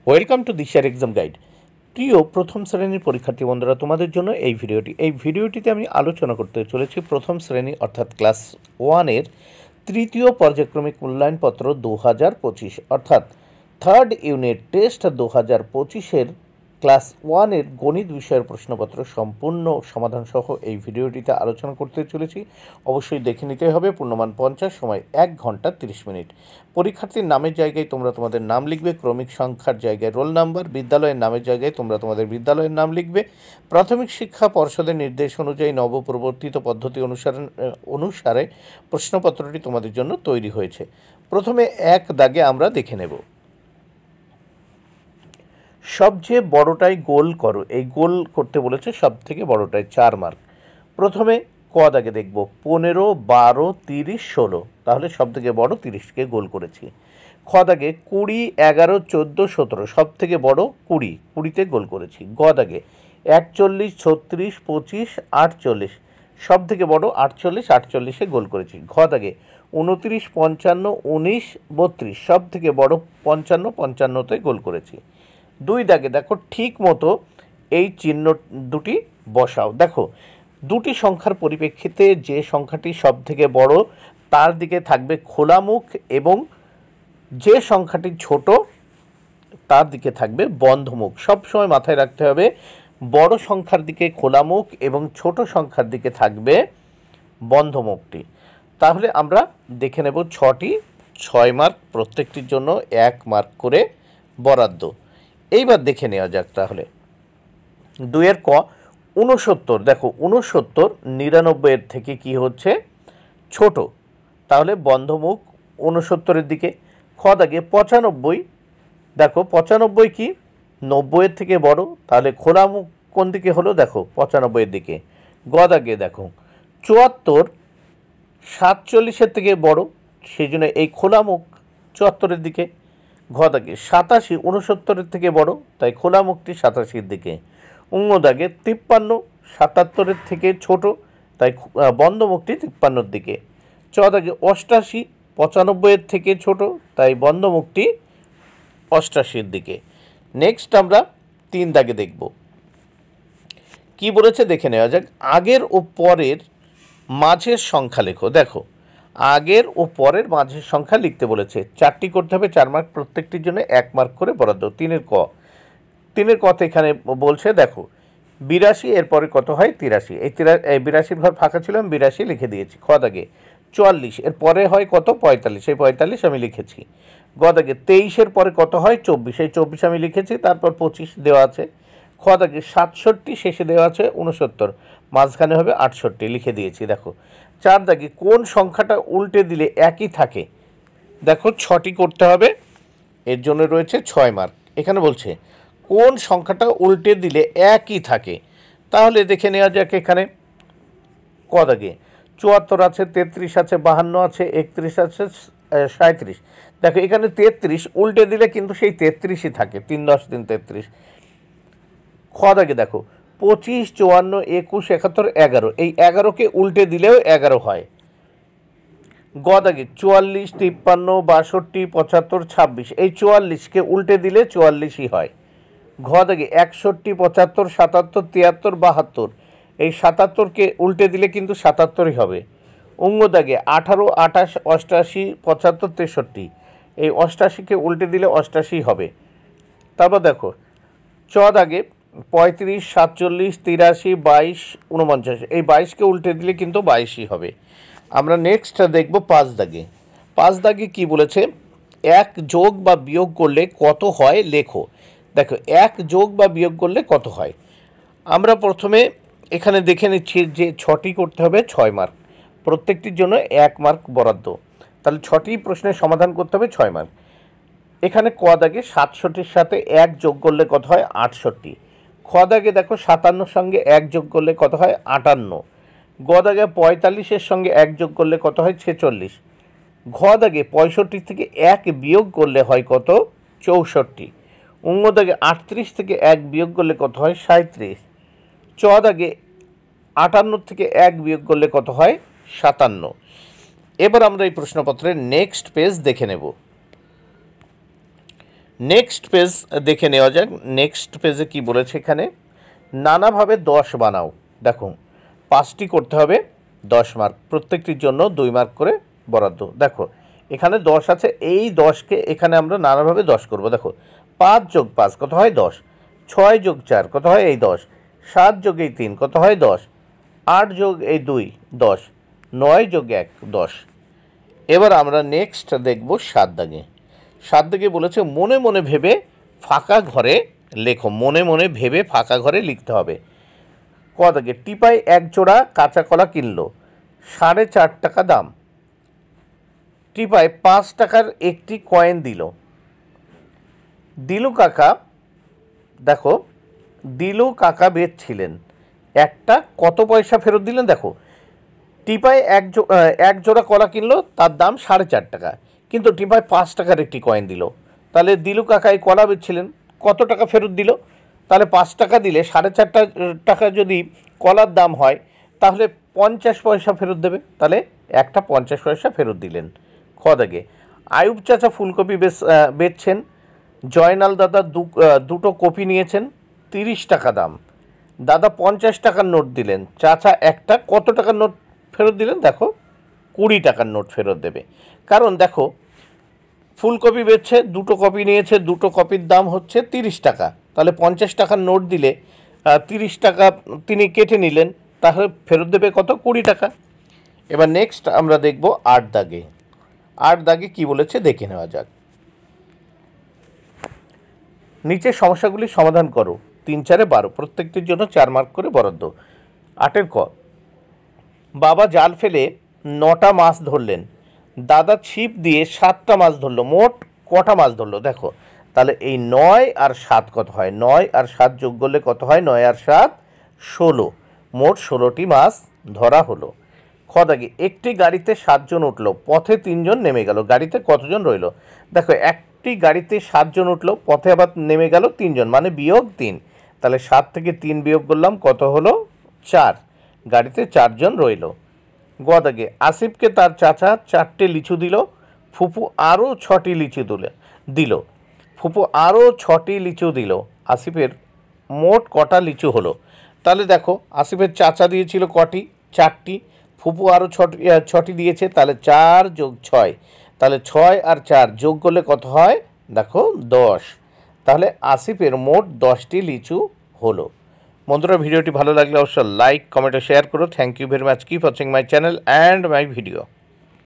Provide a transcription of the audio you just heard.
Welcome to দিশার exam guide. প্রিয় প্রথম শ্রেণীর পরীক্ষার্থী বন্ধুরা, তোমাদের জন্য এই ভিডিওটিতে আমি আলোচনা করতে চলেছি প্রথম শ্রেণী অর্থাৎ ক্লাস 1-এর তৃতীয় পর্যায়ক্রমিক মূল্যায়নপত্র 2025 অর্থাৎ থার্ড ইউনিট টেস্ট 2025-এর ক্লাস 1-এর গণিত বিষয়ের প্রশ্নপত্র সম্পূর্ণ সমাধান সহ এই ভিডিওটিতে আলোচনা করতে চলেছি। অবশ্যই দেখে নিতে হবে। পূর্ণমান 50, সময় 1 ঘন্টা 30 মিনিট। পরীক্ষার্থীর নামের জায়গায় তোমরা তোমাদের নাম লিখবে, ক্রমিক সংখ্যার জায়গায় রোল নাম্বার, বিদ্যালয়ের নামের জায়গায় তোমরা তোমাদের বিদ্যালয়ের নাম লিখবে। প্রাথমিক শিক্ষা পর্ষদের নির্দেশ অনুযায়ী নবপ্রবর্তিত পদ্ধতি অনুসারে প্রশ্নপত্রটি তোমাদের জন্য তৈরি হয়েছে। প্রথমে এক দাগে আমরা দেখে নেব। সবচেয়ে বড়টাই গোল করো। এই গোল করতে বলেছে সব থেকে বড়টাই 4 মার্ক। প্রথমে ক দাগে দেখব 15, 12, 30, 16, তাহলে সব থেকে বড় 30কে গোল করেছি। খ দাগে 20, 11, 14, 17, সব থেকে বড় 20তে গোল করেছি। গ দাগে 41, 36, 25, 48, সব থেকে বড় 48 গোল করেছি। ঘ দাগে 29, 55, 19, 32, সব থেকে বড় 55তে গোল করেছি। 2 দাগে দেখো ঠিক মতো এই চিহ্ন দুটি বসাও। দেখো দুটি সংখ্যার পরিপ্রেক্ষিতে যে সংখ্যাটি সব থেকে বড় তার দিকে থাকবে খোলা মুখ এবং যে সংখ্যাটি ছোট তার দিকে থাকবে বন্ধ মুখ। সবসময় মাথায় রাখতে হবে বড় সংখ্যার দিকে খোলা মুখ এবং ছোট সংখ্যার দিকে থাকবে বন্ধ মুখটি। তাহলে আমরা দেখে নেব 6টি 6 মার্ক, প্রত্যেকটির জন্য 1 মার্ক করে বরাদ্দ। এইবার দেখে নেওয়া যাক তাহলে 2-এর ক 69। দেখো 69 99-এর থেকে কি হচ্ছে ছোট, তাহলে বন্ধমুখ 69-এর দিকে। খ দাগে 95, দেখো 95 কি 90-এর থেকে বড়, তাহলে খোলা মুখ কোন দিকে হলো, দেখো 95-এর দিকে। গ দাগে দেখো 74 47-এর থেকে বড়, সেই জন্য এই খোলা মুখ 74-এর দিকে। ঘ দাগে 87 69-এর থেকে বড়, তাই খোলা মুখটি 87-এর দিকে। উঙ্গ দাগে 53 77-এর থেকে ছোট, তাই বন্ধ মুখটি 53-এর দিকে। চ দাগে 88 95-এর থেকে ছোট, তাই বন্ধ মুখটি 88-এর দিকে। নেক্সট আমরা 3 দাগে দেখব কি বলেছে দেখে নেওয়া যাক। আগের ও পরের মাঝের সংখ্যা লেখো। দেখো আগের ও পরের মাঝের সংখ্যা লিখতে বলেছে। 4টি করতে হবে, 4 মার্ক, প্রত্যেকটির জন্য 1 মার্ক করে বরাদ্দ। 3-এর ক এখানে বলছে দেখো 82 এরপরে কত হয় 83, এই 82 ঘর ফাঁকা ছিল আমি 82 লিখে দিয়েছি। খ দাগে 44 এর পরে হয় কত 45, এই 45 আমি লিখেছি। গ দাগে 23-এর পরে কত হয় 24, এই 24 আমি লিখেছি, তারপর 25 দেওয়া আছে। খ দাগে 67 শেষে দেওয়া আছে 69, মাঝখানে হবে 68 লিখে দিয়েছি। দেখো 4 দাগে কোন সংখ্যাটা উল্টে দিলে একই থাকে। দেখো 6টি করতে হবে, এর জন্য রয়েছে 6 মার্ক। এখানে বলছে কোন সংখ্যাটা উল্টে দিলে একই থাকে, তাহলে দেখে নেওয়া যাক। এখানে ক দাগে 74 আছে, 33 আছে, 52 আছে, 31 আছে, 37। দেখো এখানে 33 উল্টে দিলে কিন্তু সেই 33ই থাকে, 3 10 3 33। খ দাগে দেখো 25 54 21 71 11, এই 11কে উল্টে দিলেও 11 হয়। গ দাগে 44 53 62 75 26, এই 44কে উল্টে দিলে 44ই হয়। ঘ দাগে 61 75 77 73 72, এই 77কে উল্টে দিলে কিন্তু 77ই হবে। অঙ্গ দাগে 18 28 88 75 63, এই 88কে উল্টে দিলে 88ই হবে। তারপর দেখো চ দাগে 35 47 83 22 49, এই 22কে উল্টে দিলে কিন্তু 22ই হবে। আমরা নেক্সট দেখব 5 দাগে। 5 দাগে কি বলেছে 1 যোগ বা বিয়োগ করলে কত হয় লেখো। দেখো 1 যোগ বা বিয়োগ করলে কত হয়। আমরা প্রথমে এখানে দেখে নিচ্ছি যে 6টি করতে হবে, 6 মার্ক, প্রত্যেকটির জন্য 1 মার্ক বরাদ্দ। তাহলে 6টি প্রশ্নের সমাধান করতে হবে, 6 মার্ক। এখানে ক দাগে 67-এর সাথে 1 যোগ করলে কত হয় 68। খ দাগে দেখো 57-এর সঙ্গে 1 যোগ করলে কত হয় 58। গ দাগে 45-এর সঙ্গে 1 যোগ করলে কত হয় 46। ঘ দাগে 65 থেকে 1 বিয়োগ করলে হয় কত 64। অঙ্গ দাগে 38 থেকে 1 বিয়োগ করলে কত হয় 37। চ দাগে 58 থেকে 1 বিয়োগ করলে কত হয় 57। এবার আমরা এই প্রশ্নপত্রের নেক্সট পেজ দেখে নেব। নেক্সট পেজ দেখে নেওয়া যাক। নেক্সট পেজে কি বলেছে এখানে, নানাভাবে 10 বানাও। দেখো 5টি করতে হবে, 10 মার্ক, প্রত্যেকটির জন্য 2 মার্ক করে বরাদ্দ। দেখো এখানে 10 আছে, এই 10কে এখানে আমরা নানাভাবে 10 করব। দেখো 5 যোগ 5 কত হয় 10, 6 যোগ 4 কত হয় এই 10, 7 যোগ এই 3 কত হয় 10, 8 যোগ এই 2 10, 9 যোগ 1 10। এবার আমরা নেক্সট দেখব 7 দাগে। 7 দাগে বলেছে মনে মনে ভেবে ফাঁকা ঘরে লেখো। মনে মনে ভেবে ফাঁকা ঘরে লিখতে হবে। ক দাগে, টিপাই 1 জোড়া কাঁচা কলা কিনলো, 4.5 টাকা দাম। টিপাই 5 টাকার একটি কয়েন দিল। দিলু কাকা, দেখো দিলু কাকা বেচছিলেন, একটা কত পয়সা ফেরত দিলেন। দেখো টিপাই 1 জোড়া কলা কিনলো, তার দাম 4.5 টাকা, কিন্তু টিপাই 5 টাকার একটি কয়েন দিল। তাহলে দিলু কাকা এই কলা বেচছিলেন, কত টাকা ফেরত দিল? তাহলে 5 টাকা দিলে 4.5 টাকা যদি কলার দাম হয়, তাহলে 50 পয়সা ফেরত দেবে। তাহলে একটা 50 পয়সা ফেরত দিলেন। খ দাগে, আয়ুব চাচা ফুলকপি বেচছেন, জয়নাল দাদা দুটো কপি নিয়েছেন, 30 টাকা দাম। দাদা 50 টাকার নোট দিলেন, চাচা একটা কত টাকার নোট ফেরত দিলেন? দেখো 20 টাকার নোট ফেরত দেবে। কারণ দেখো ফুলকপি বেচছে, দুটো কপি নিয়েছে, দুটো কপির দাম হচ্ছে 30 টাকা। তাহলে 50 টাকার নোট দিলে 30 টাকা তিনি কেটে নিলেন, তাহলে ফেরত দেবে কত? 20 টাকা। এবার নেক্সট আমরা দেখব 8 দাগে। 8 দাগে কী বলেছে দেখে নেওয়া যাক। নিচের সমস্যাগুলি সমাধান করো। 3 4 12, প্রত্যেকটির জন্য 4 মার্ক করে বরাদ্দ। 8 ক, বাবা জাল ফেলে 9টা মাছ ধরলেন, দাদা ছিপ দিয়ে 7টা মাছ ধরলো, মোট কটা মাছ ধরলো? দেখো তাহলে এই 9 আর 7 কত হয়? 9 আর 7 যোগ করলে কত হয়? 9 আর 7 16, মোট 16টি মাছ ধরা হলো। খ দাগে, একটি গাড়িতে 7 জন উঠলো, পথে 3 জন নেমে গেল, গাড়িতে কতজন রইল? দেখো একটি গাড়িতে 7 জন উঠলো, পথে আবার নেমে গেল 3 জন, মানে বিয়োগ 3। তাহলে 7 থেকে 3 বিয়োগ করলাম, কত হলো? 4, গাড়িতে 4 জন রইল। গ দাগে, আসিফকে তার চাচা 4টে লিচু দিল, ফুপু আরও 6টি লিচু দিল। ফুপু আরও 6টি লিচু দিল, আসিফের মোট কটা লিচু হলো? তাহলে দেখো আসিফের চাচা দিয়েছিল কটি? 4টি। ফুপু আরও 6টি দিয়েছে, তাহলে 4 যোগ 6, তাহলে 6 আর 4 যোগ করলে কত হয়? দেখো 10। তাহলে আসিফের মোট 10টি লিচু হলো। বন্ধুরা ভিডিওটি ভালো লাগলে অবশ্যই লাইক, কমেন্ট ও শেয়ার করো। Thank you very much. Keep watching my channel and my video.